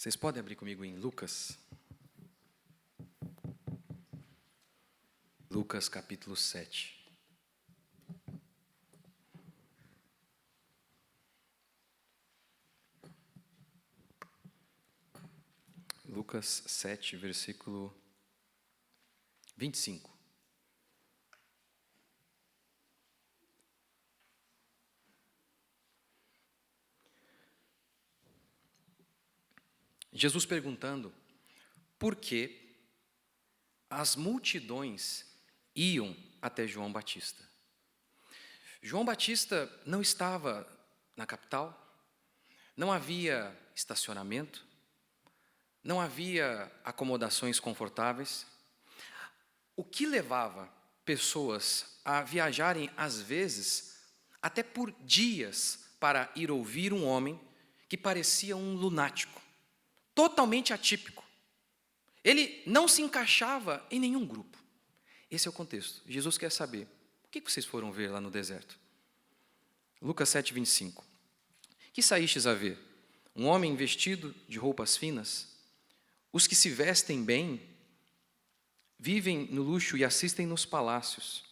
Vocês podem abrir comigo em Lucas? Lucas capítulo 7. Lucas 7, versículo 25. Jesus perguntando por que as multidões iam até João Batista. João Batista não estava na capital, não havia estacionamento, não havia acomodações confortáveis. O que levava pessoas a viajarem, às vezes, até por dias, para ir ouvir um homem que parecia um lunático, totalmente atípico. Ele não se encaixava em nenhum grupo. Esse é o contexto. Jesus quer saber, o que vocês foram ver lá no deserto? Lucas 7, 25. Que saístes a ver? Um homem vestido de roupas finas? Os que se vestem bem, vivem no luxo e assistem nos palácios.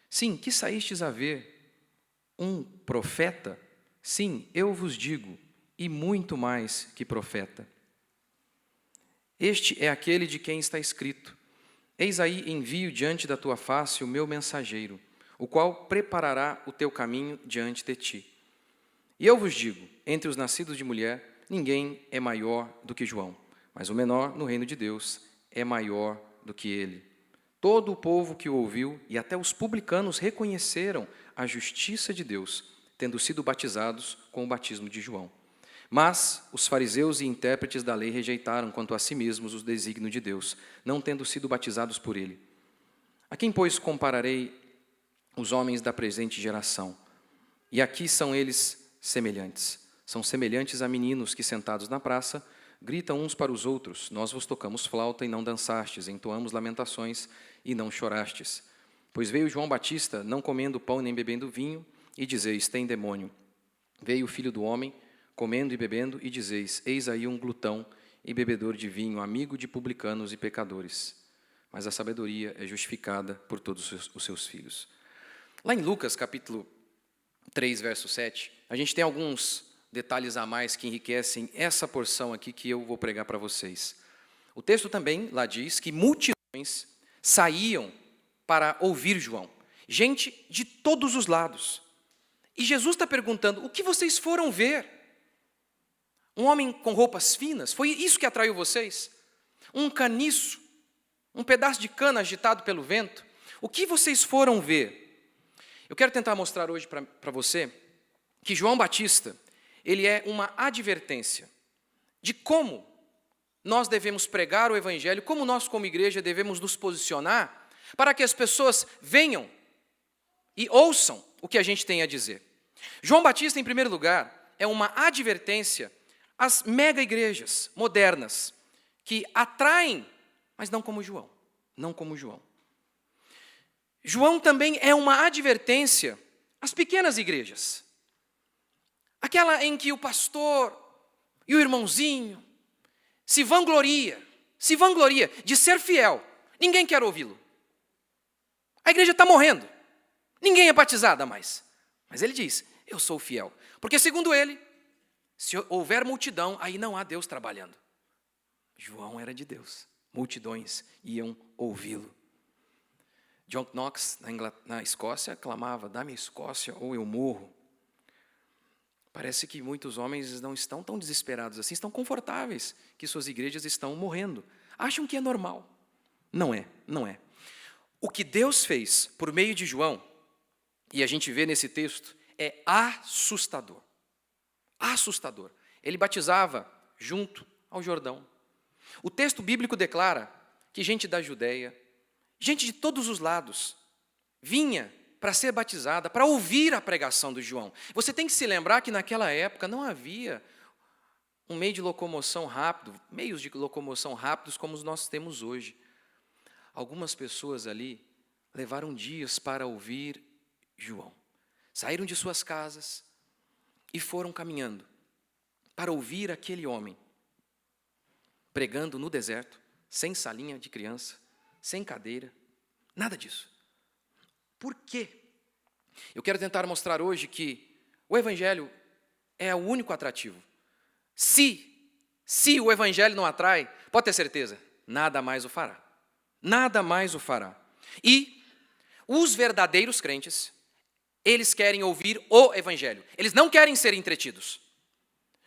Sim, que saístes a ver? Um profeta? Sim, eu vos digo, e muito mais que profeta. Este é aquele de quem está escrito: eis aí envio diante da tua face o meu mensageiro, o qual preparará o teu caminho diante de ti. E eu vos digo, entre os nascidos de mulher, ninguém é maior do que João, mas o menor no reino de Deus é maior do que ele. Todo o povo que o ouviu, e até os publicanos, reconheceram a justiça de Deus, tendo sido batizados com o batismo de João. Mas os fariseus e intérpretes da lei rejeitaram quanto a si mesmos os desígnios de Deus, não tendo sido batizados por ele. A quem, pois, compararei os homens da presente geração? E aqui são eles semelhantes. São semelhantes a meninos que, sentados na praça, gritam uns para os outros: nós vos tocamos flauta e não dançastes, entoamos lamentações e não chorastes. Pois veio João Batista, não comendo pão nem bebendo vinho, e dizeis: tem demônio. Veio o Filho do Homem, comendo e bebendo, e dizeis: eis aí um glutão e bebedor de vinho, amigo de publicanos e pecadores. Mas a sabedoria é justificada por todos os seus filhos. Lá em Lucas, capítulo 3, verso 7, a gente tem alguns detalhes a mais que enriquecem essa porção aqui que eu vou pregar para vocês. O texto também lá diz que multidões saíam para ouvir João. Gente de todos os lados. E Jesus está perguntando: o que vocês foram ver? Um homem com roupas finas? Foi isso que atraiu vocês? Um caniço? Um pedaço de cana agitado pelo vento? O que vocês foram ver? Eu quero tentar mostrar hoje para você que João Batista, ele é uma advertência de como nós devemos pregar o Evangelho, como nós como igreja devemos nos posicionar para que as pessoas venham e ouçam o que a gente tem a dizer. João Batista, em primeiro lugar, é uma advertência às mega igrejas modernas que atraem, mas não como João, não como João. João também é uma advertência às pequenas igrejas. Aquela em que o pastor e o irmãozinho se vangloria de ser fiel. Ninguém quer ouvi-lo. A igreja está morrendo. Ninguém é batizada mais. Mas ele diz: eu sou fiel. Porque segundo ele, se houver multidão, aí não há Deus trabalhando. João era de Deus. Multidões iam ouvi-lo. John Knox, na Escócia, clamava: dá-me a Escócia ou eu morro. Parece que muitos homens não estão tão desesperados assim, estão confortáveis que suas igrejas estão morrendo. Acham que é normal. Não é, não é. O que Deus fez por meio de João, e a gente vê nesse texto, é assustador. Assustador. Ele batizava junto ao Jordão. O texto bíblico declara que gente da Judéia, gente de todos os lados, vinha para ser batizada, para ouvir a pregação do João. Você tem que se lembrar que naquela época não havia um meio de locomoção rápido, meios de locomoção rápidos como nós temos hoje. Algumas pessoas ali levaram dias para ouvir João. Saíram de suas casas e foram caminhando para ouvir aquele homem pregando no deserto, sem salinha de criança, sem cadeira, nada disso. Por quê? Eu quero tentar mostrar hoje que o Evangelho é o único atrativo. Se o Evangelho não atrai, pode ter certeza, nada mais o fará. Nada mais o fará. E os verdadeiros crentes, eles querem ouvir o Evangelho. Eles não querem ser entretidos.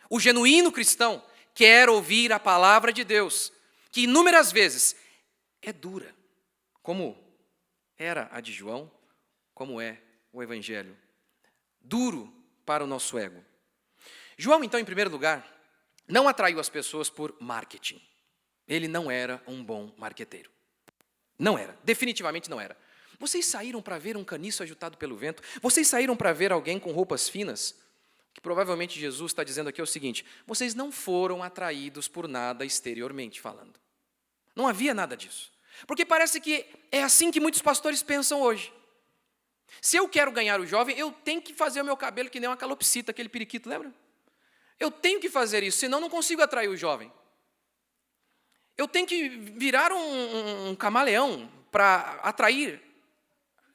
O genuíno cristão quer ouvir a palavra de Deus, que inúmeras vezes é dura, como era a de João, como é o Evangelho. Duro para o nosso ego. João, então, em primeiro lugar, não atraiu as pessoas por marketing. Ele não era um bom marqueteiro. Não era, definitivamente não era. Vocês saíram para ver um caniço agitado pelo vento? Vocês saíram para ver alguém com roupas finas? Que provavelmente Jesus está dizendo aqui é o seguinte: vocês não foram atraídos por nada exteriormente falando. Não havia nada disso. Porque parece que é assim que muitos pastores pensam hoje. Se eu quero ganhar o jovem, eu tenho que fazer o meu cabelo que nem uma calopsita, aquele periquito, lembra? Eu tenho que fazer isso, senão não consigo atrair o jovem. Eu tenho que virar um camaleão para atrair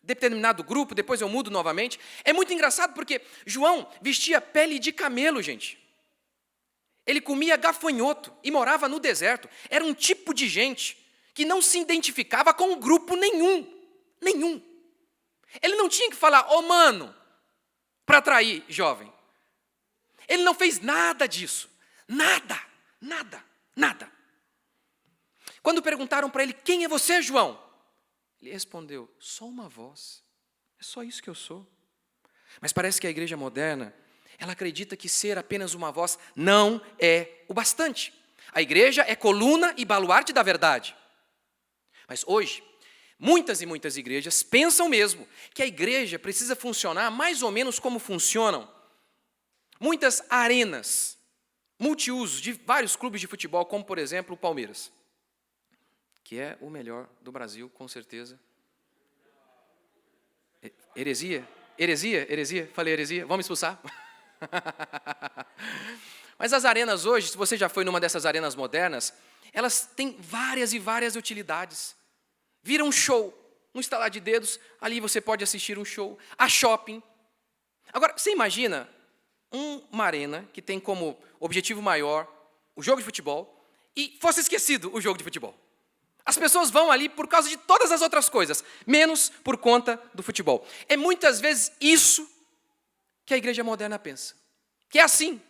determinado grupo, depois eu mudo novamente. É muito engraçado porque João vestia pele de camelo, gente. Ele comia gafanhoto e morava no deserto. Era um tipo de gente que não se identificava com grupo nenhum. Nenhum. Ele não tinha que falar, mano, para atrair jovem. Ele não fez nada disso. Nada, nada, nada. Quando perguntaram para ele, quem é você, João? Ele respondeu, só uma voz. É só isso que eu sou. Mas parece que a igreja moderna, ela acredita que ser apenas uma voz não é o bastante. A igreja é coluna e baluarte da verdade. Mas hoje, muitas e muitas igrejas pensam mesmo que a igreja precisa funcionar mais ou menos como funcionam muitas arenas, multiusos de vários clubes de futebol, como por exemplo o Palmeiras, que é o melhor do Brasil, com certeza. Heresia? Falei heresia? Vamos expulsar? Mas as arenas hoje, se você já foi numa dessas arenas modernas, elas têm várias e várias utilidades. Vira um show, um estalar de dedos, ali você pode assistir um show, a shopping. Agora, você imagina uma arena que tem como objetivo maior o jogo de futebol e fosse esquecido o jogo de futebol. As pessoas vão ali por causa de todas as outras coisas, menos por conta do futebol. É muitas vezes isso que a igreja moderna pensa. Que é assim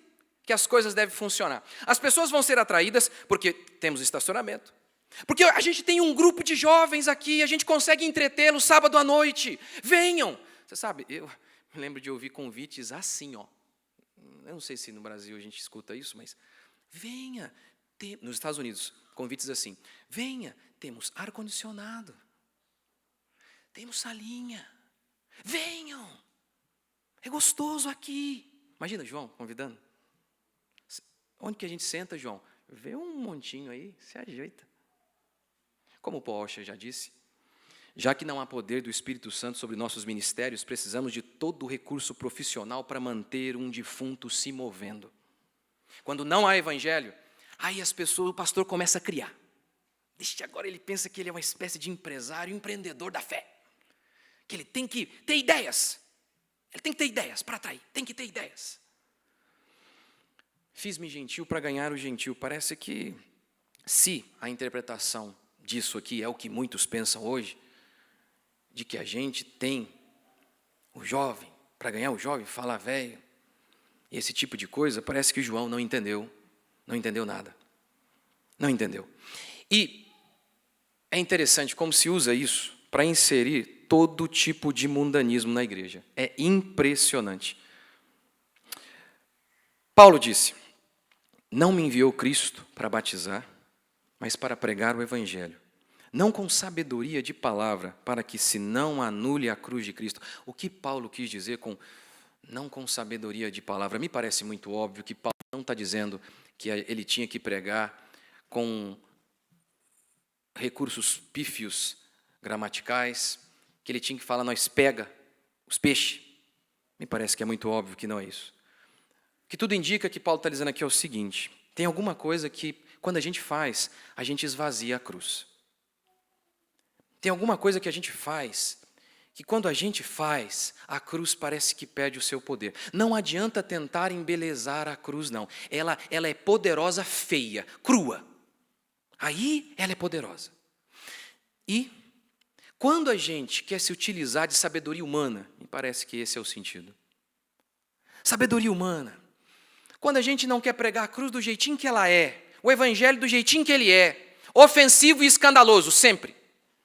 que as coisas devem funcionar. As pessoas vão ser atraídas porque temos estacionamento. Porque a gente tem um grupo de jovens aqui, a gente consegue entretê-los sábado à noite. Venham! Você sabe, eu me lembro de ouvir convites assim, ó. Eu não sei se no Brasil a gente escuta isso, mas venha. Nos Estados Unidos, convites assim. Venha, temos ar-condicionado. Temos salinha. Venham. É gostoso aqui. Imagina, João, convidando. Onde que a gente senta, João? Vê um montinho aí, se ajeita. Como o Paul Washer já disse, já que não há poder do Espírito Santo sobre nossos ministérios, precisamos de todo o recurso profissional para manter um defunto se movendo. Quando não há evangelho, aí o pastor começa a criar. Desde agora ele pensa que ele é uma espécie de empresário, empreendedor da fé. Que ele tem que ter ideias. Ele tem que ter ideias para atrair, tem que ter ideias. Fiz-me gentil para ganhar o gentil. Parece que, se a interpretação disso aqui é o que muitos pensam hoje, de que a gente tem o jovem, para ganhar o jovem, falar velho, esse tipo de coisa, parece que João não entendeu nada. Não entendeu. E é interessante como se usa isso para inserir todo tipo de mundanismo na igreja. É impressionante. Paulo disse, não me enviou Cristo para batizar, mas para pregar o evangelho. Não com sabedoria de palavra, para que se não anule a cruz de Cristo. O que Paulo quis dizer com não com sabedoria de palavra? Me parece muito óbvio que Paulo não está dizendo que ele tinha que pregar com recursos pífios gramaticais, que ele tinha que falar, nós pega os peixes. Me parece que é muito óbvio que não é isso. O que tudo indica que Paulo está dizendo aqui é o seguinte, tem alguma coisa que quando a gente faz, a gente esvazia a cruz. Tem alguma coisa que a gente faz, que quando a gente faz, a cruz parece que perde o seu poder. Não adianta tentar embelezar a cruz, não. Ela é poderosa, feia, crua. Aí ela é poderosa. E quando a gente quer se utilizar de sabedoria humana, me parece que esse é o sentido. Sabedoria humana. Quando a gente não quer pregar a cruz do jeitinho que ela é, o evangelho do jeitinho que ele é, ofensivo e escandaloso, sempre.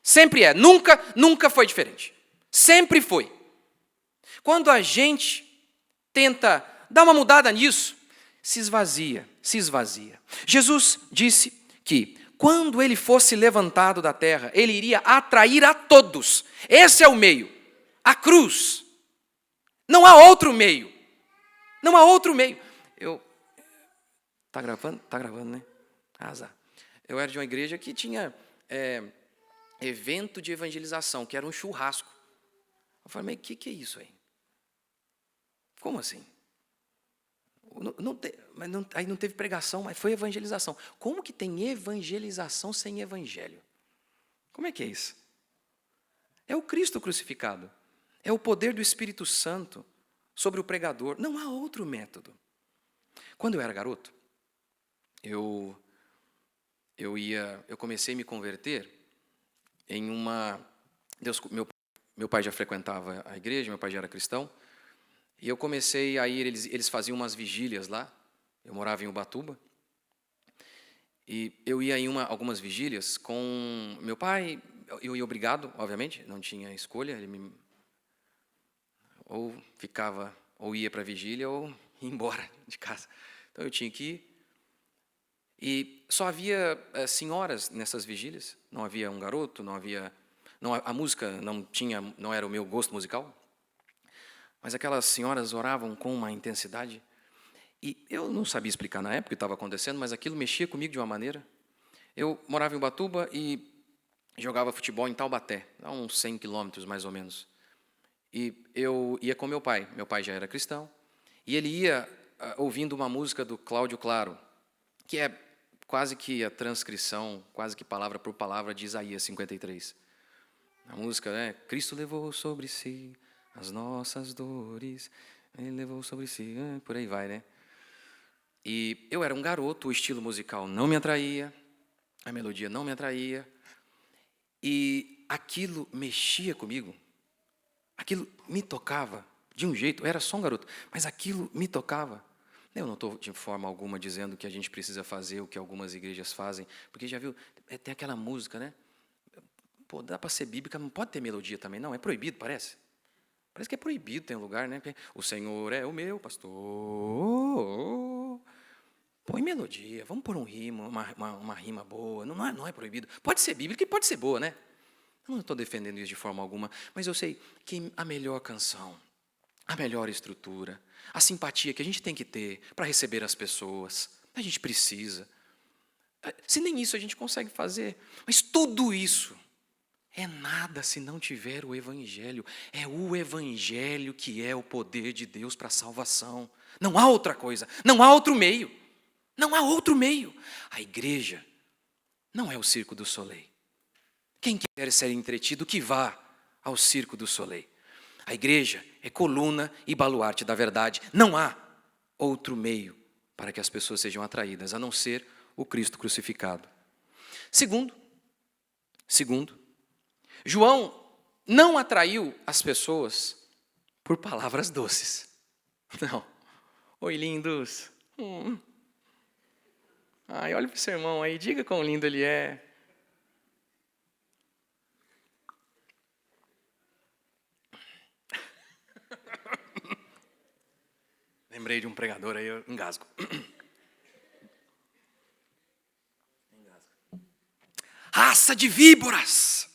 Sempre é, nunca foi diferente. Sempre foi. Quando a gente tenta dar uma mudada nisso, se esvazia. Jesus disse que quando ele fosse levantado da terra, ele iria atrair a todos. Esse é o meio, a cruz. Não há outro meio. Não há outro meio. Tá gravando, né? Azar. Eu era de uma igreja que tinha evento de evangelização, que era um churrasco. Eu falei, mas o que é isso aí? Como assim? Aí não teve pregação, mas foi evangelização. Como que tem evangelização sem evangelho? Como é que é isso? É o Cristo crucificado. É o poder do Espírito Santo sobre o pregador. Não há outro método. Quando eu era garoto, eu comecei a me converter em uma... Meu pai já frequentava a igreja, meu pai já era cristão, e eu comecei a ir, eles faziam umas vigílias lá, eu morava em Ubatuba, e eu ia em algumas vigílias com meu pai, eu ia obrigado, obviamente, não tinha escolha, ele ou ia para a vigília ou ia embora de casa. Então eu tinha que ir. E só havia senhoras nessas vigílias, não havia um garoto, a música não era o meu gosto musical, mas aquelas senhoras oravam com uma intensidade, e eu não sabia explicar na época o que estava acontecendo, mas aquilo mexia comigo de uma maneira. Eu morava em Ubatuba e jogava futebol em Taubaté, a uns 100 quilômetros mais ou menos, e eu ia com meu pai já era cristão, e ele ia ouvindo uma música do Cláudio Claro, que é quase que a transcrição, quase que palavra por palavra de Isaías 53. A música é: Cristo levou sobre si as nossas dores, Ele levou sobre si, por aí vai, né? E eu era um garoto, o estilo musical não me atraía, a melodia não me atraía, e aquilo mexia comigo, aquilo me tocava de um jeito, eu era só um garoto, mas aquilo me tocava. Eu não estou de forma alguma dizendo que a gente precisa fazer o que algumas igrejas fazem, porque já viu, tem aquela música, né? Pô, dá para ser bíblica, não pode ter melodia também, não, é proibido, parece. Parece que é proibido, tem um lugar, né? O Senhor é o meu pastor. Põe melodia, vamos pôr um rima, uma rima boa, não é proibido. Pode ser bíblica e pode ser boa, né? Eu não estou defendendo isso de forma alguma, mas eu sei que a melhor canção, a melhor estrutura, a simpatia que a gente tem que ter para receber as pessoas, a gente precisa. Se nem isso a gente consegue fazer, mas tudo isso é nada se não tiver o Evangelho. É o Evangelho que é o poder de Deus para a salvação. Não há outra coisa, não há outro meio. Não há outro meio. A igreja não é o Circo du Soleil. Quem quiser ser entretido, que vá ao Circo du Soleil. A igreja é coluna e baluarte da verdade. Não há outro meio para que as pessoas sejam atraídas, a não ser o Cristo crucificado. Segundo, João não atraiu as pessoas por palavras doces. Não. Oi, lindos. Ai, olha para o seu irmão aí, diga quão lindo ele é. Lembrei de um pregador aí, eu engasgo. Raça de víboras!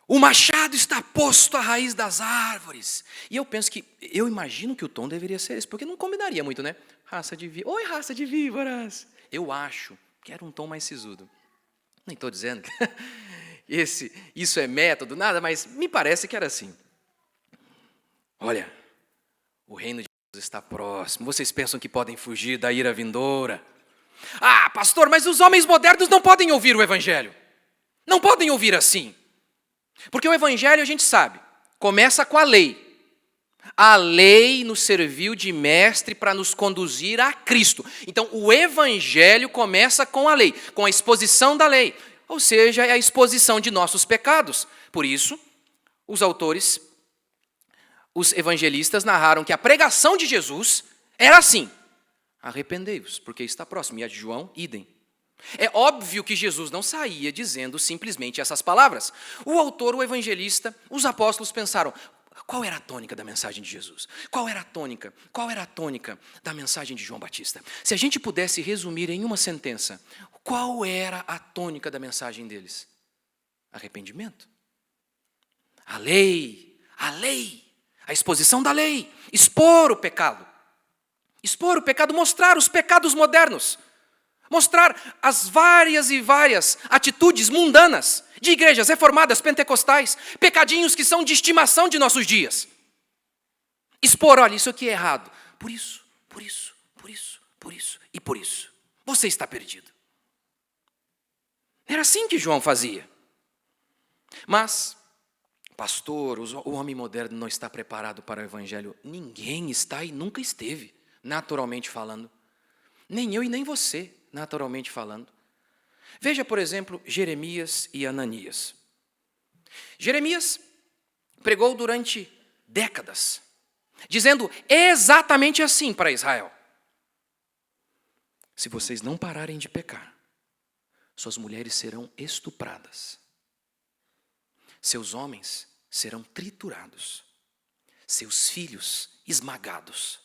O machado está posto à raiz das árvores. E eu imagino que o tom deveria ser esse, porque não combinaria muito, né? Oi, raça de víboras! Eu acho que era um tom mais sisudo. Nem estou dizendo que isso é método, nada, mas me parece que era assim. Olha, o reino de Deus está próximo. Vocês pensam que podem fugir da ira vindoura? Ah, pastor, mas os homens modernos não podem ouvir o evangelho. Não podem ouvir assim. Porque o evangelho, a gente sabe, começa com a lei. A lei nos serviu de mestre para nos conduzir a Cristo. Então, o evangelho começa com a lei, com a exposição da lei. Ou seja, é a exposição de nossos pecados. Por isso, os autores, os evangelistas narraram que a pregação de Jesus era assim: arrependei-vos, porque está próximo. E a de João, idem. É óbvio que Jesus não saía dizendo simplesmente essas palavras. O autor, o evangelista, os apóstolos pensaram: qual era a tônica da mensagem de Jesus? Qual era a tônica? Qual era a tônica da mensagem de João Batista? Se a gente pudesse resumir em uma sentença, qual era a tônica da mensagem deles? Arrependimento. A lei, a exposição da lei, expor o pecado, mostrar os pecados modernos. Mostrar as várias e várias atitudes mundanas de igrejas reformadas, pentecostais, pecadinhos que são de estimação de nossos dias. Expor, olha, isso aqui é errado. Por isso e por isso. Você está perdido. Era assim que João fazia. Mas, pastor, o homem moderno não está preparado para o evangelho. Ninguém está e nunca esteve, naturalmente falando. Nem eu e nem você. Naturalmente falando. Veja, por exemplo, Jeremias e Ananias. Jeremias pregou durante décadas, dizendo exatamente assim para Israel: se vocês não pararem de pecar, suas mulheres serão estupradas, seus homens serão triturados, seus filhos esmagados.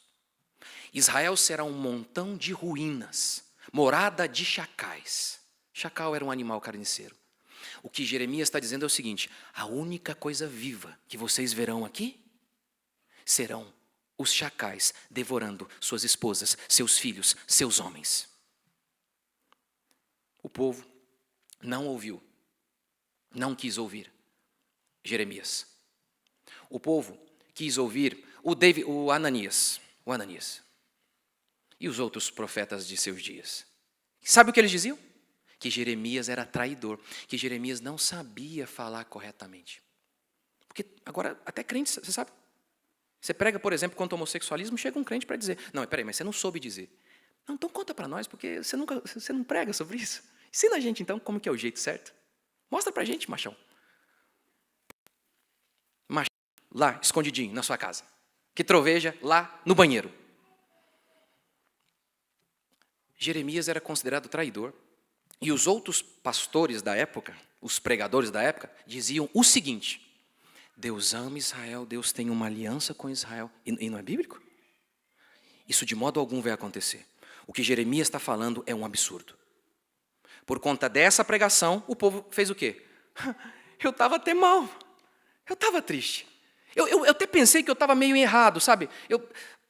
Israel será um montão de ruínas, morada de chacais. Chacal era um animal carniceiro. O que Jeremias está dizendo é o seguinte: a única coisa viva que vocês verão aqui serão os chacais devorando suas esposas, seus filhos, seus homens. O povo não ouviu, não quis ouvir Jeremias. O povo quis ouvir o Ananias. E os outros profetas de seus dias. Sabe o que eles diziam? Que Jeremias era traidor, que Jeremias não sabia falar corretamente. Porque agora, até crentes, você sabe? Você prega, por exemplo, contra o homossexualismo, chega um crente para dizer: não, peraí, mas você não soube dizer. Não, então conta para nós, porque você não prega sobre isso. Ensina a gente, então, como que é o jeito certo. Mostra para a gente, machão. Machão, lá, escondidinho, na sua casa. Que troveja lá no banheiro. Jeremias era considerado traidor. E os outros pastores da época, os pregadores da época, diziam o seguinte: Deus ama Israel, Deus tem uma aliança com Israel. E não é bíblico? Isso de modo algum vai acontecer. O que Jeremias está falando é um absurdo. Por conta dessa pregação, o povo fez o quê? Eu estava até mal. Eu estava triste. Eu até pensei que eu estava meio errado, sabe?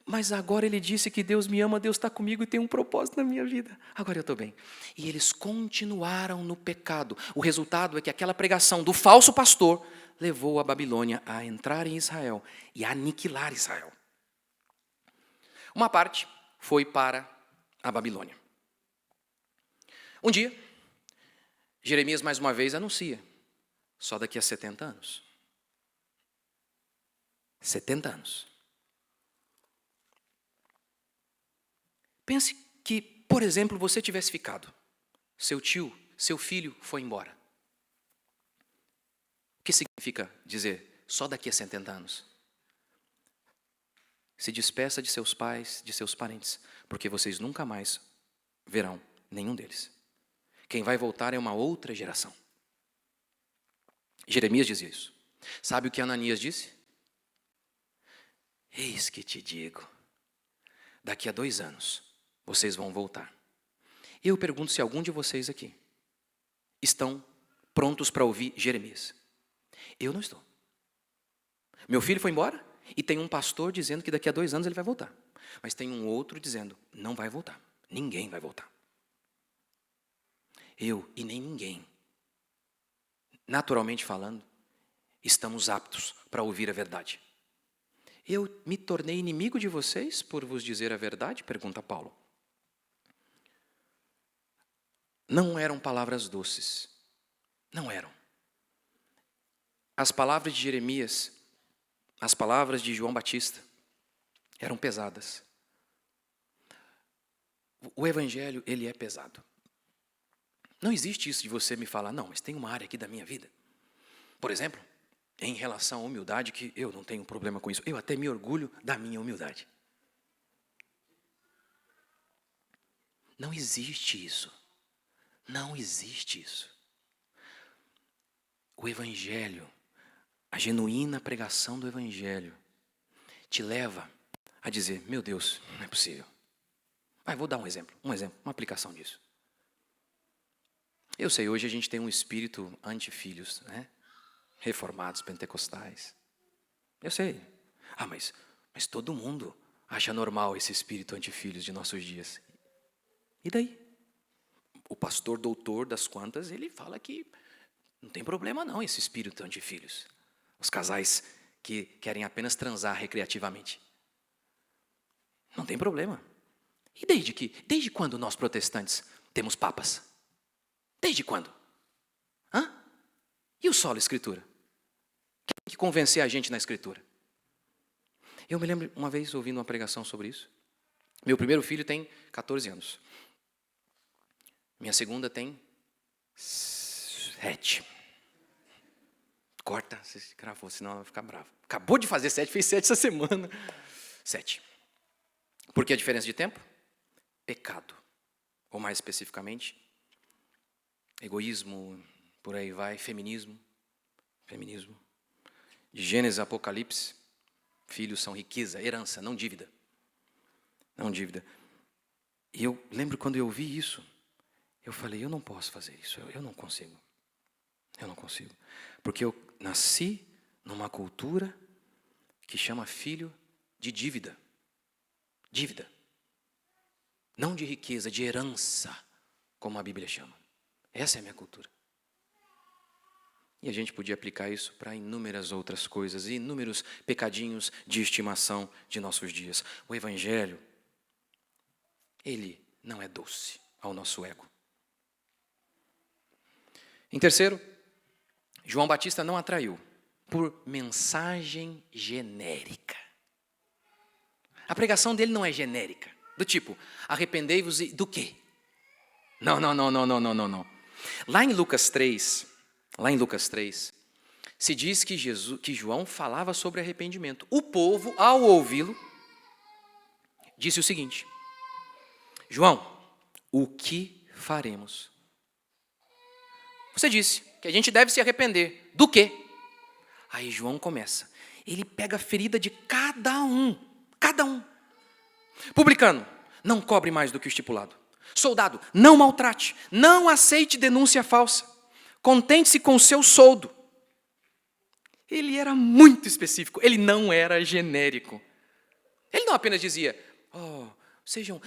Mas agora ele disse que Deus me ama, Deus está comigo e tem um propósito na minha vida. Agora eu estou bem. E eles continuaram no pecado. O resultado é que aquela pregação do falso pastor levou a Babilônia a entrar em Israel e a aniquilar Israel. Uma parte foi para a Babilônia. Um dia, Jeremias mais uma vez anuncia: só daqui a 70 anos. 70 anos. Pense que, por exemplo, você tivesse ficado. Seu tio, seu filho foi embora. O que significa dizer só daqui a 70 anos? Se despeça de seus pais, de seus parentes, porque vocês nunca mais verão nenhum deles. Quem vai voltar é uma outra geração. Jeremias dizia isso. Sabe o que Ananias disse? Eis que te digo, daqui a 2 anos, vocês vão voltar. Eu pergunto se algum de vocês aqui estão prontos para ouvir Jeremias. Eu não estou. Meu filho foi embora e tem um pastor dizendo que daqui a 2 anos ele vai voltar. Mas tem um outro dizendo, não vai voltar. Ninguém vai voltar. Eu e nem ninguém, naturalmente falando, estamos aptos para ouvir a verdade. Eu me tornei inimigo de vocês por vos dizer a verdade? Pergunta Paulo. não eram palavras doces. Não eram. As palavras de Jeremias, as palavras de João Batista, eram pesadas. O evangelho, ele é pesado. Não existe isso de você me falar, não, mas tem uma área aqui da minha vida. Por exemplo, em relação à humildade, que eu não tenho problema com isso. Eu até me orgulho da minha humildade. Não existe isso. Não existe isso. O evangelho, a genuína pregação do evangelho, te leva a dizer, meu Deus, não é possível. Mas vou dar um exemplo, uma aplicação disso. Eu sei, hoje a gente tem um espírito anti-filhos, né? Reformados, pentecostais. Eu sei. Mas todo mundo acha normal esse espírito anti-filhos de nossos dias. E daí? O pastor doutor das quantas, ele fala que não tem problema não esse espírito anti-filhos. Os casais que querem apenas transar recreativamente. Não tem problema. E desde quando nós protestantes temos papas? Desde quando? E o solo escritura? Quem tem que convencer a gente na escritura? Eu me lembro uma vez ouvindo uma pregação sobre isso. Meu primeiro filho tem 14 anos. Minha segunda tem 7. Corta, você cravou, senão ela vai ficar brava. Acabou de fazer 7, fez 7 essa semana. 7. Por que a diferença de tempo? Pecado. Ou mais especificamente, egoísmo, por aí vai, feminismo. De Gênesis a Apocalipse, filhos são riqueza, herança, não dívida. Não dívida. E eu lembro quando eu ouvi isso, eu falei, eu não posso fazer isso, eu não consigo. Eu não consigo. Porque eu nasci numa cultura que chama filho de dívida. Dívida. Não de riqueza, de herança, como a Bíblia chama. Essa é a minha cultura. E a gente podia aplicar isso para inúmeras outras coisas, e inúmeros pecadinhos de estimação de nossos dias. O Evangelho, ele não é doce ao nosso ego. Em terceiro, João Batista não atraiu por mensagem genérica. A pregação dele não é genérica, do tipo, arrependei-vos do quê? Não. Lá em Lucas 3, se diz que João falava sobre arrependimento. O povo, ao ouvi-lo, disse o seguinte, João, o que faremos? Você disse que a gente deve se arrepender. Do quê? Aí João começa. Ele pega a ferida de cada um. Publicano, não cobre mais do que o estipulado. Soldado, não maltrate, não aceite denúncia falsa. Contente-se com o seu soldo. Ele era muito específico, ele não era genérico. Ele não apenas dizia,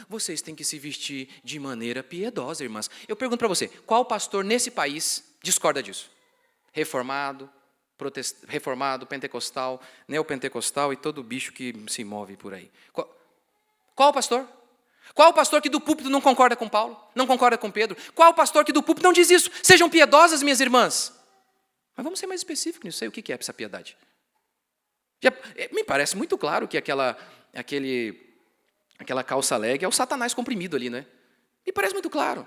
vocês têm que se vestir de maneira piedosa, irmãs. Eu pergunto para você, qual pastor nesse país discorda disso? Reformado, pentecostal, neopentecostal e todo bicho que se move por aí. Qual pastor? Qual pastor que do púlpito não concorda com Paulo? Não concorda com Pedro? Qual pastor que do púlpito não diz isso? Sejam piedosas, minhas irmãs. Mas vamos ser mais específicos nisso aí. O que é essa piedade? Me parece muito claro que aquela calça leg é o Satanás comprimido ali, né? Me parece muito claro.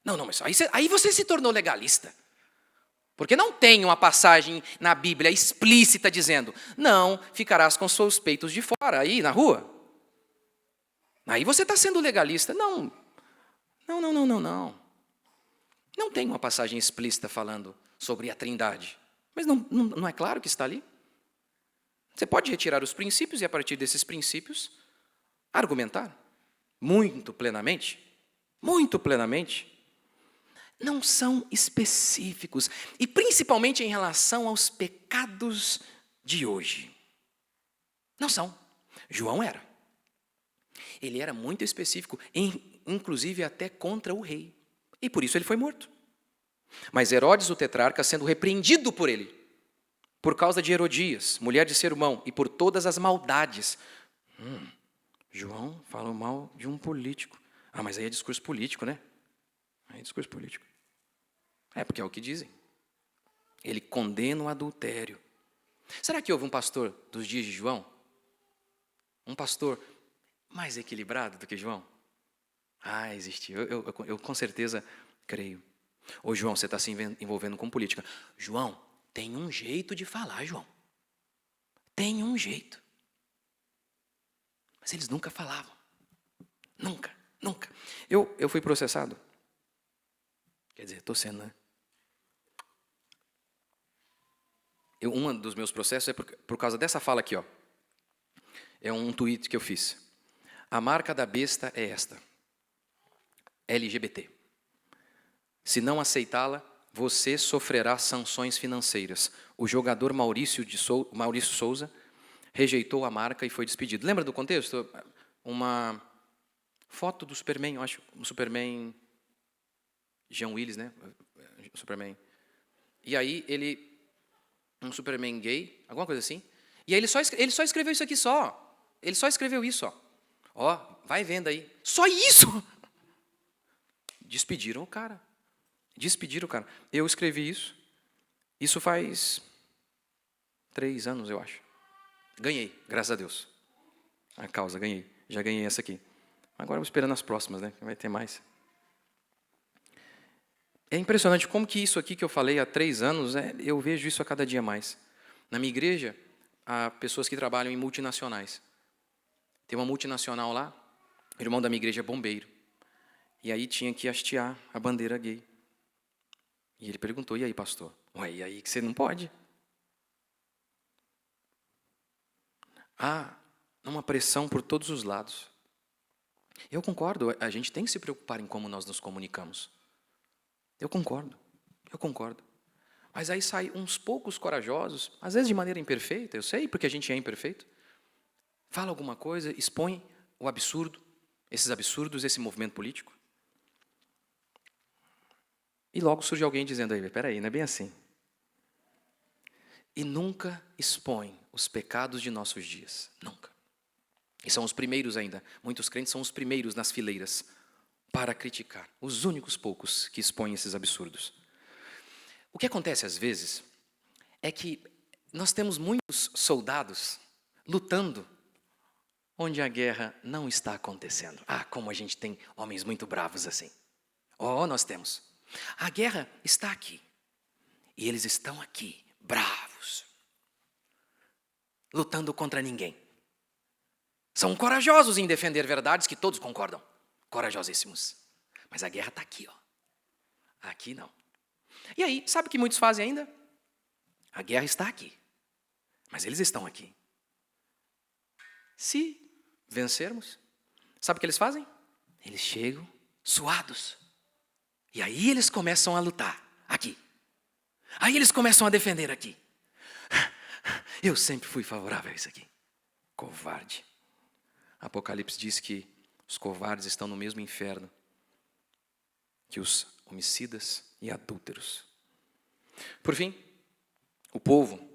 Não, mas aí você se tornou legalista. Porque não tem uma passagem na Bíblia explícita dizendo, não ficarás com seus peitos de fora aí na rua. Aí você está sendo legalista. Não. Não tem uma passagem explícita falando sobre a Trindade. Mas não é claro que está ali? Você pode retirar os princípios e, a partir desses princípios, argumentar muito plenamente. Não são específicos. E principalmente em relação aos pecados de hoje. Não são. João era. Ele era muito específico, inclusive até contra o rei. E por isso ele foi morto. Mas Herodes, o tetrarca, sendo repreendido por ele, por causa de Herodias, mulher de seu irmão, e por todas as maldades. João fala mal de um político. Mas aí é discurso político, né? Aí, discurso político. É porque é o que dizem. Ele condena o adultério. Será que houve um pastor dos dias de João? Um pastor mais equilibrado do que João? Ah, existiu. Eu com certeza creio. Ô, João, você está se envolvendo com política. João, tem um jeito de falar, João. Tem um jeito. Mas eles nunca falavam. Nunca. Eu fui processado. Quer dizer, estou sendo, né? Um dos meus processos é por causa dessa fala aqui, ó. É um tweet que eu fiz. A marca da besta é esta. LGBT. Se não aceitá-la, você sofrerá sanções financeiras. O jogador Maurício Souza rejeitou a marca e foi despedido. Lembra do contexto? Uma foto do Superman, eu acho. Um Superman... Jean Willis, né? Superman. E aí um Superman gay, alguma coisa assim. E aí ele só escreveu isso aqui só. Ele só escreveu isso, ó. Ó, vai vendo aí. Só isso! Despediram o cara. Eu escrevi isso. Isso faz 3 anos, eu acho. Ganhei, graças a Deus. A causa, ganhei. Já ganhei essa aqui. Agora eu vou esperando as próximas, né? Vai ter mais. É impressionante como que isso aqui que eu falei há 3 anos, eu vejo isso a cada dia mais. Na minha igreja, há pessoas que trabalham em multinacionais. Tem uma multinacional lá, o irmão da minha igreja é bombeiro. E aí tinha que hastear a bandeira gay. E ele perguntou, e aí, pastor? Ué, e aí que você não pode? Há uma pressão por todos os lados. Eu concordo, a gente tem que se preocupar em como nós nos comunicamos. Eu concordo. Mas aí saem uns poucos corajosos, às vezes de maneira imperfeita, eu sei, porque a gente é imperfeito. Fala alguma coisa, expõe o absurdo, esses absurdos, esse movimento político. E logo surge alguém dizendo, aí, peraí, não é bem assim. E nunca expõe os pecados de nossos dias. Nunca. E são os primeiros ainda. Muitos crentes são os primeiros nas fileiras para criticar. Os únicos poucos que expõem esses absurdos. O que acontece às vezes é que nós temos muitos soldados lutando onde a guerra não está acontecendo. Ah, como a gente tem homens muito bravos assim. Oh, nós temos. A guerra está aqui. E eles estão aqui, bravos. Lutando contra ninguém. São corajosos em defender verdades que todos concordam. Corajosíssimos. Mas a guerra está aqui, ó. Aqui não. E aí, sabe o que muitos fazem ainda? A guerra está aqui. Mas eles estão aqui. Se vencermos, sabe o que eles fazem? Eles chegam suados. E aí eles começam a lutar aqui. Aí eles começam a defender aqui. Eu sempre fui favorável a isso aqui. Covarde. Apocalipse diz que os covardes estão no mesmo inferno que os homicidas e adúlteros. Por fim, o povo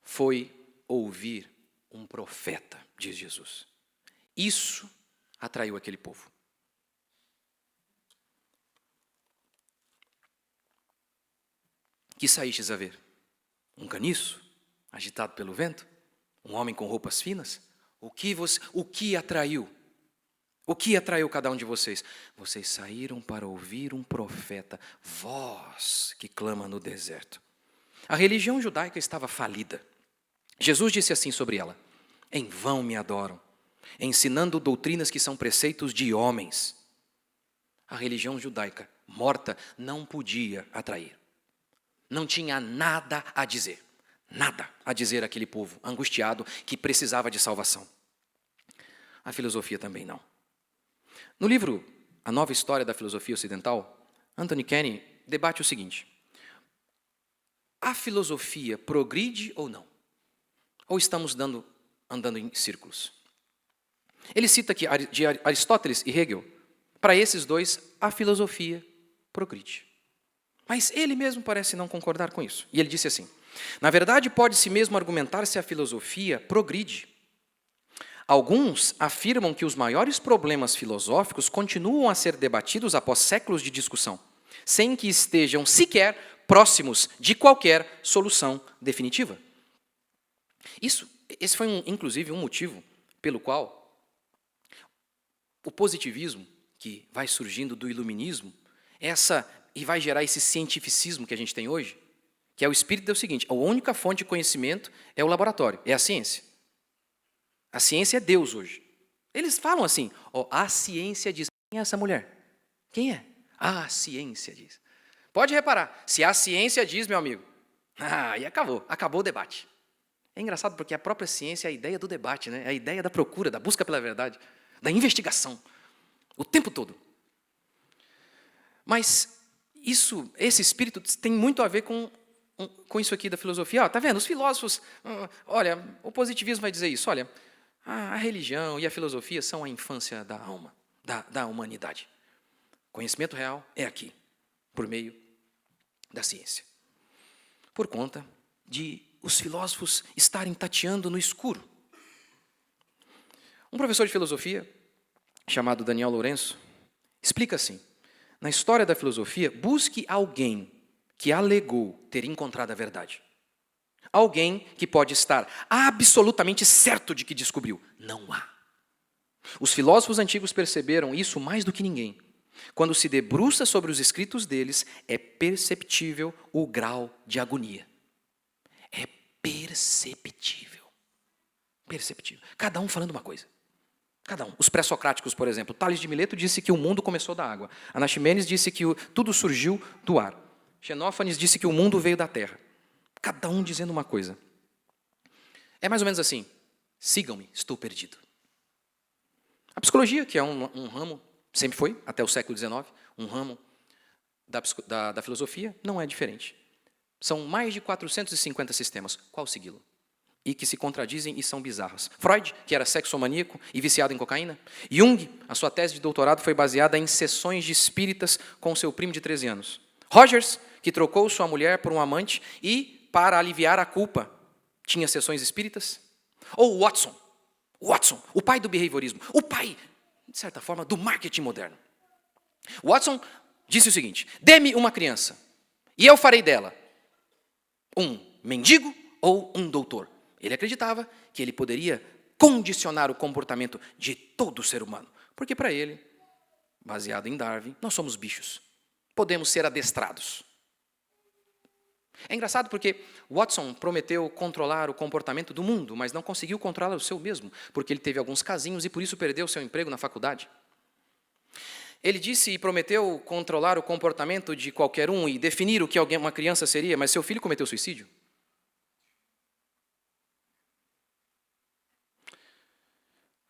foi ouvir um profeta, diz Jesus. Isso atraiu aquele povo. Que saístes a ver? Um caniço, agitado pelo vento? Um homem com roupas finas? O que atraiu? O que atraiu cada um de vocês? Vocês saíram para ouvir um profeta, voz que clama no deserto. A religião judaica estava falida. Jesus disse assim sobre ela: em vão me adoram, ensinando doutrinas que são preceitos de homens. A religião judaica, morta, não podia atrair. Não tinha nada a dizer àquele povo angustiado que precisava de salvação. A filosofia também não. No livro A Nova História da Filosofia Ocidental, Anthony Kenny debate o seguinte: a filosofia progride ou não? Ou estamos andando em círculos? Ele cita aqui de Aristóteles e Hegel. Para esses dois, a filosofia progride. Mas ele mesmo parece não concordar com isso. E ele disse assim: na verdade, pode-se mesmo argumentar se a filosofia progride. Alguns afirmam que os maiores problemas filosóficos continuam a ser debatidos após séculos de discussão, sem que estejam sequer próximos de qualquer solução definitiva. Esse foi, inclusive, um motivo pelo qual o positivismo, que vai surgindo do iluminismo, e vai gerar esse cientificismo que a gente tem hoje, que é o espírito do seguinte: a única fonte de conhecimento é o laboratório, é a ciência. A ciência é Deus hoje. Eles falam assim: a ciência diz. Quem é essa mulher? Quem é? A ciência diz. Pode reparar, se a ciência diz, meu amigo, aí acabou o debate. É engraçado porque a própria ciência é a ideia do debate, né? É a ideia da procura, da busca pela verdade, da investigação, o tempo todo. Mas esse espírito tem muito a ver com isso aqui da filosofia. Tá vendo? Os filósofos, olha, o positivismo vai dizer isso, olha, a religião e a filosofia são a infância da alma, da humanidade. Conhecimento real é aqui, por meio da ciência. Por conta de os filósofos estarem tateando no escuro. Um professor de filosofia, chamado Daniel Lourenço, explica assim: na história da filosofia, busque alguém que alegou ter encontrado a verdade. Alguém que pode estar absolutamente certo de que descobriu. Não há. Os filósofos antigos perceberam isso mais do que ninguém. Quando se debruça sobre os escritos deles, é perceptível o grau de agonia. É perceptível. Perceptível. Cada um falando uma coisa. Cada um. Os pré-socráticos, por exemplo. Tales de Mileto disse que o mundo começou da água. Anaximenes disse que tudo surgiu do ar. Xenófanes disse que o mundo veio da terra. Cada um dizendo uma coisa. É mais ou menos assim: sigam-me, estou perdido. A psicologia, que é um ramo, sempre foi, até o século XIX, um ramo da filosofia, não é diferente. São mais de 450 sistemas. Qual segui-lo? E que se contradizem e são bizarros. Freud, que era sexomaníaco e viciado em cocaína. Jung, a sua tese de doutorado foi baseada em sessões de espíritas com seu primo de 13 anos. Rogers, que trocou sua mulher por um amante e, para aliviar a culpa, tinha sessões espíritas. Ou Watson, o pai do behaviorismo, o pai, de certa forma, do marketing moderno. Watson disse o seguinte: dê-me uma criança e eu farei dela um mendigo ou um doutor. Ele acreditava que ele poderia condicionar o comportamento de todo ser humano, porque para ele, baseado em Darwin, nós somos bichos. Podemos ser adestrados. É engraçado porque Watson prometeu controlar o comportamento do mundo, mas não conseguiu controlar o seu mesmo, porque ele teve alguns casinhos e por isso perdeu seu emprego na faculdade. Ele disse e prometeu controlar o comportamento de qualquer um e definir o que uma criança seria, mas seu filho cometeu suicídio.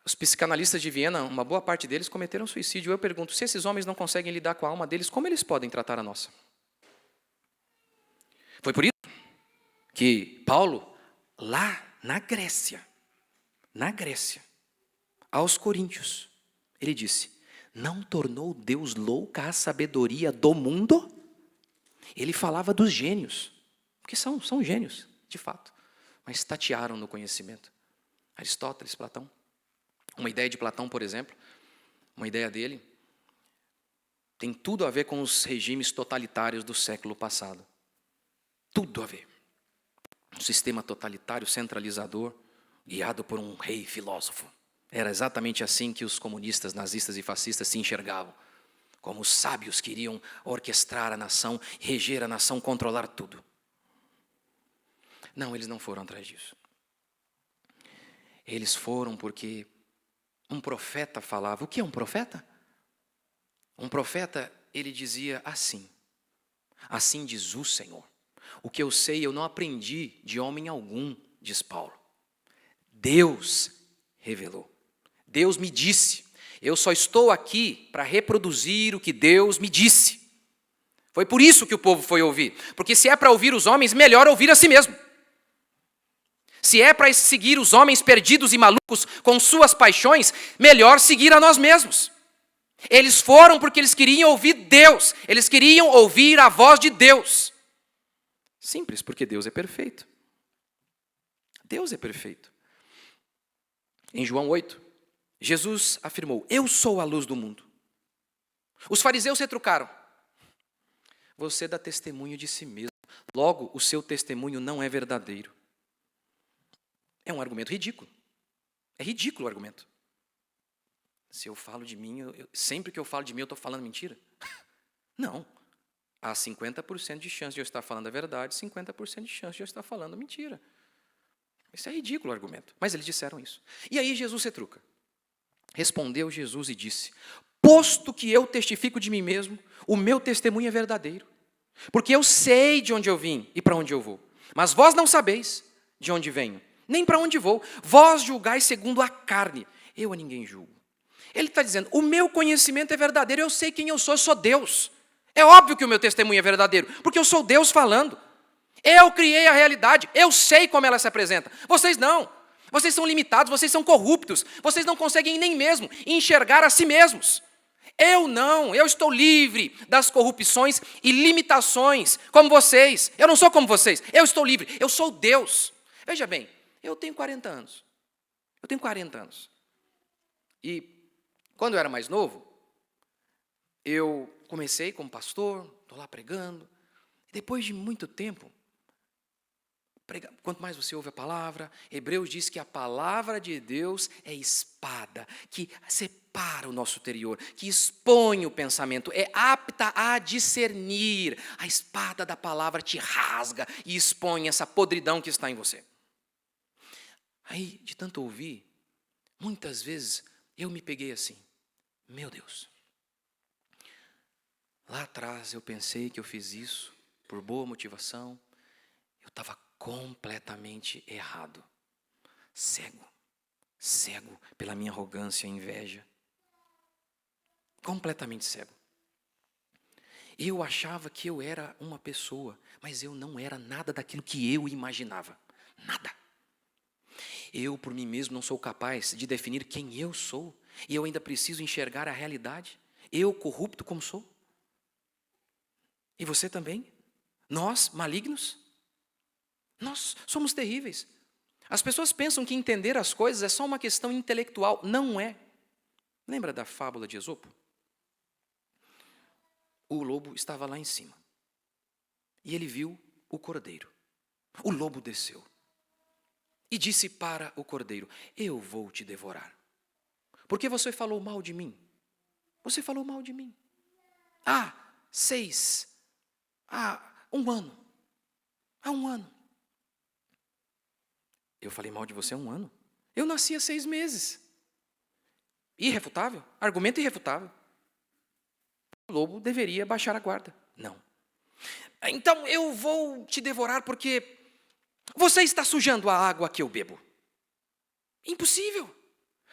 Os psicanalistas de Viena, uma boa parte deles cometeram suicídio. Eu pergunto, se esses homens não conseguem lidar com a alma deles, como eles podem tratar a nossa? Foi por isso que Paulo, lá na Grécia, aos Coríntios, ele disse: não tornou Deus louca a sabedoria do mundo? Ele falava dos gênios, porque são gênios, de fato, mas tatearam no conhecimento. Aristóteles, Platão. Uma ideia de Platão, por exemplo, uma ideia dele, tem tudo a ver com os regimes totalitários do século passado. Tudo a ver. Um sistema totalitário, centralizador, guiado por um rei filósofo. Era exatamente assim que os comunistas, nazistas e fascistas se enxergavam. Como os sábios que iriam orquestrar a nação, reger a nação, controlar tudo. Não, eles não foram atrás disso. Eles foram porque um profeta falava. O que é um profeta? Um profeta, ele dizia assim: assim diz o Senhor. O que eu sei, eu não aprendi de homem algum, diz Paulo. Deus revelou. Deus me disse. Eu só estou aqui para reproduzir o que Deus me disse. Foi por isso que o povo foi ouvir. Porque se é para ouvir os homens, melhor ouvir a si mesmo. Se é para seguir os homens perdidos e malucos com suas paixões, melhor seguir a nós mesmos. Eles foram porque eles queriam ouvir Deus. Eles queriam ouvir a voz de Deus. Simples, porque Deus é perfeito. Deus é perfeito. Em João 8, Jesus afirmou: eu sou a luz do mundo. Os fariseus retrucaram: você dá testemunho de si mesmo, logo o seu testemunho não é verdadeiro. É um argumento ridículo. É ridículo o argumento. Se eu falo de mim, sempre que eu falo de mim, eu estou falando mentira? Não. Há 50% de chance de eu estar falando a verdade, 50% de chance de eu estar falando mentira. Isso é ridículo o argumento. Mas eles disseram isso. E aí Jesus retruca. Respondeu Jesus e disse: posto que eu testifico de mim mesmo, o meu testemunho é verdadeiro. Porque eu sei de onde eu vim e para onde eu vou. Mas vós não sabeis de onde venho, nem para onde vou. Vós julgais segundo a carne. Eu a ninguém julgo. Ele está dizendo: o meu conhecimento é verdadeiro, eu sei quem eu sou Deus. É óbvio que o meu testemunho é verdadeiro, porque eu sou Deus falando. Eu criei a realidade, eu sei como ela se apresenta. Vocês não. Vocês são limitados, vocês são corruptos. Vocês não conseguem nem mesmo enxergar a si mesmos. Eu não, eu estou livre das corrupções e limitações, como vocês. Eu não sou como vocês, eu estou livre, eu sou Deus. Veja bem, eu tenho 40 anos. Eu tenho 40 anos. E quando eu era mais novo, eu comecei como pastor, estou lá pregando. Depois de muito tempo, quanto mais você ouve a palavra, Hebreus diz que a palavra de Deus é espada, que separa o nosso interior, que expõe o pensamento, é apta a discernir. A espada da palavra te rasga e expõe essa podridão que está em você. Aí, de tanto ouvir, muitas vezes eu me peguei assim: meu Deus, lá atrás eu pensei que eu fiz isso por boa motivação, eu estava completamente errado, cego pela minha arrogância e inveja, completamente cego. Eu achava que eu era uma pessoa, mas eu não era nada daquilo que eu imaginava, nada. Eu, por mim mesmo, não sou capaz de definir quem eu sou, e eu ainda preciso enxergar a realidade, eu corrupto como sou. E você também? Nós, malignos? Nós somos terríveis. As pessoas pensam que entender as coisas é só uma questão intelectual. Não é. Lembra da fábula de Esopo? O lobo estava lá em cima. E ele viu o cordeiro. O lobo desceu. E disse para o cordeiro: eu vou te devorar. Porque você falou mal de mim. Você falou mal de mim. Há 1 ano. Há 1 ano. Eu falei mal de você há 1 ano? Eu nasci há 6 meses. Irrefutável? Argumento irrefutável. O lobo deveria baixar a guarda. Não. Então eu vou te devorar porque você está sujando a água que eu bebo. Impossível.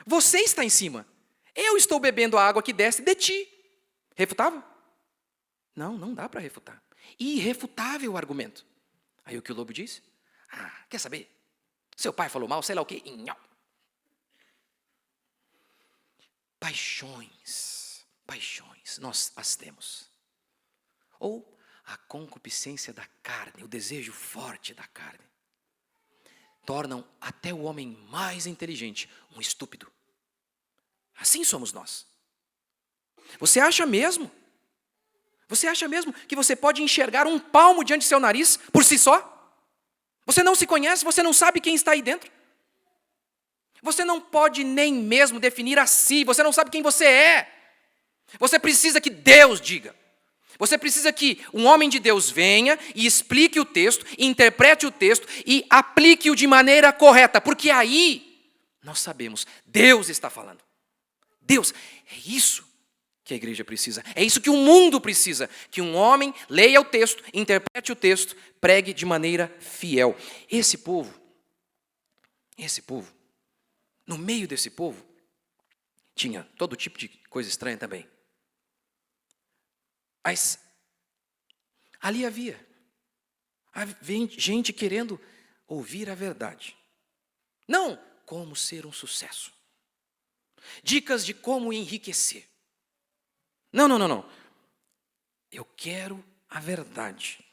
Você está em cima. Eu estou bebendo a água que desce de ti. Refutável? Não, não dá para refutar. Irrefutável o argumento. Aí o que o lobo disse? Quer saber? Seu pai falou mal, sei lá o quê. Paixões, nós as temos. Ou a concupiscência da carne, o desejo forte da carne, tornam até o homem mais inteligente um estúpido. Assim somos nós. Você acha mesmo que você pode enxergar um palmo diante do seu nariz por si só? Você não se conhece, você não sabe quem está aí dentro. Você não pode nem mesmo definir a si, você não sabe quem você é. Você precisa que Deus diga. Você precisa que um homem de Deus venha e explique o texto, e interprete o texto e aplique-o de maneira correta, porque aí nós sabemos, Deus está falando. Deus, é isso que a igreja precisa, é isso que o mundo precisa, que um homem leia o texto, interprete o texto, pregue de maneira fiel. Esse povo, no meio desse povo, tinha todo tipo de coisa estranha também. Mas ali havia gente querendo ouvir a verdade. Não como ser um sucesso. Dicas de como enriquecer. Não. Eu quero a verdade.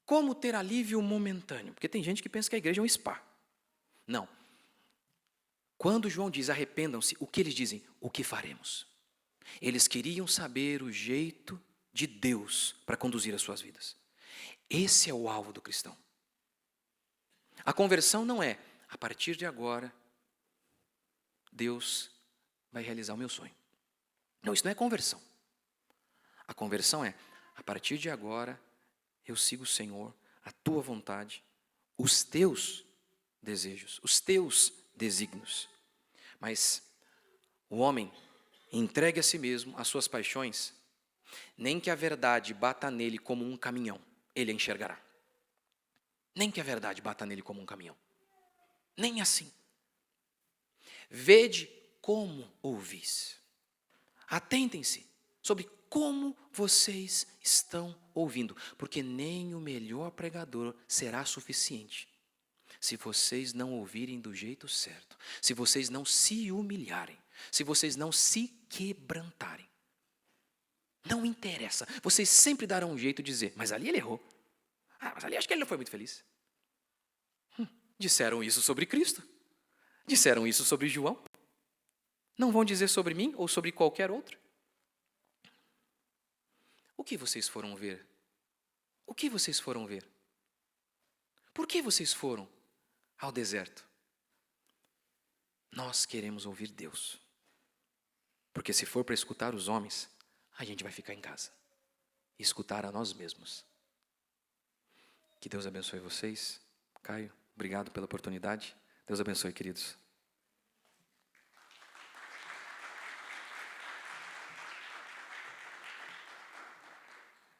Como ter alívio momentâneo? Porque tem gente que pensa que a igreja é um spa. Não. Quando João diz arrependam-se, o que eles dizem? O que faremos? Eles queriam saber o jeito de Deus para conduzir as suas vidas. Esse é o alvo do cristão. A conversão não é, a partir de agora, Deus vai realizar o meu sonho. Não, isso não é conversão. A conversão é, a partir de agora, eu sigo o Senhor, a tua vontade, os teus desejos, os teus desígnios. Mas o homem entregue a si mesmo às suas paixões, nem que a verdade bata nele como um caminhão, ele a enxergará. Nem que a verdade bata nele como um caminhão. Nem assim. Vede como ouvis. Atentem-se sobre como vocês estão ouvindo, porque nem o melhor pregador será suficiente se vocês não ouvirem do jeito certo, se vocês não se humilharem, se vocês não se quebrantarem. Não interessa, vocês sempre darão um jeito de dizer, mas ali ele errou. Mas ali acho que ele não foi muito feliz. Disseram isso sobre Cristo. Disseram isso sobre João. Não vão dizer sobre mim ou sobre qualquer outro? O que vocês foram ver? O que vocês foram ver? Por que vocês foram ao deserto? Nós queremos ouvir Deus. Porque se for para escutar os homens, a gente vai ficar em casa e escutar a nós mesmos. Que Deus abençoe vocês. Caio, obrigado pela oportunidade. Deus abençoe, queridos.